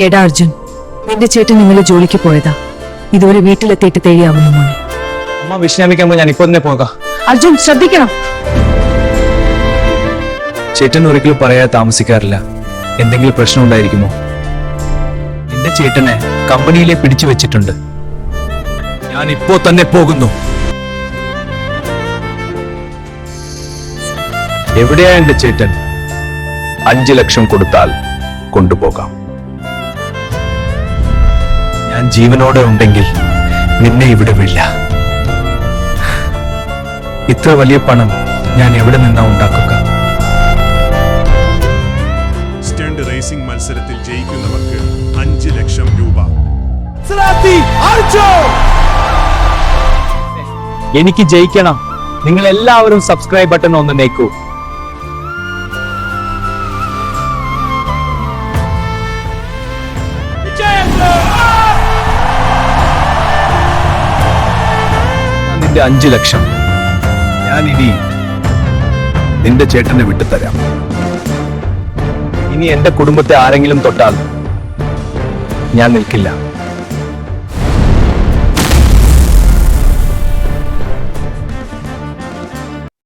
എടാ അർജുൻ, നിന്റെ ചേട്ടൻ ഇന്നലെ ജോലിക്ക് പോയതാ. ഇതുവരെ വീട്ടിലെത്തിയിട്ട് തേടിയാവുന്നു മോനെ. അമ്മ വിശ്രമിക്കുമ്പോ ഞാൻ ഇപ്പൊ തന്നെ പോകാം. അർജുൻ ശ്രദ്ധിക്കണം. ചേട്ടൻ ഒരിക്കലും പറയാതെ താമസിക്കാറില്ല. എന്തെങ്കിലും പ്രശ്നം ഉണ്ടായിരിക്കുമോ? എന്റെ ചേട്ടനെ കമ്പനിയിലെ പിടിച്ചു വെച്ചിട്ടുണ്ട്. ഞാൻ ഇപ്പോ തന്നെ പോകുന്നു. എവിടെയാ എന്റെ ചേട്ടൻ? 5 ലക്ഷം കൊടുത്താൽ കൊണ്ടുപോകാം. ഞാൻ ജീവനോടെ ഉണ്ടെങ്കിൽ നിന്നെ ഇവിടെ വിടില്ല. ഇത്ര വലിയ പണം ഞാൻ എവിടെ നിന്നാ ഉണ്ടാക്കുക? സ്റ്റണ്ട് റേസിംഗ് മത്സരത്തിൽ ജയിക്കുന്നവർക്ക് 5 ലക്ഷം രൂപ. എനിക്ക് ജയിക്കണം. നിങ്ങൾ എല്ലാവരും സബ്സ്ക്രൈബ് ബട്ടൺ ഒന്ന് നേക്കൂ. നിന്റെ 5 ലക്ഷം ഞാൻ ഇനി നിന്റെ ചേട്ടനെ വിട്ടുതരാം. ഇനി എന്റെ കുടുംബത്തെ ആരെങ്കിലും തൊട്ടാൽ ഞാൻ നിൽക്കില്ല.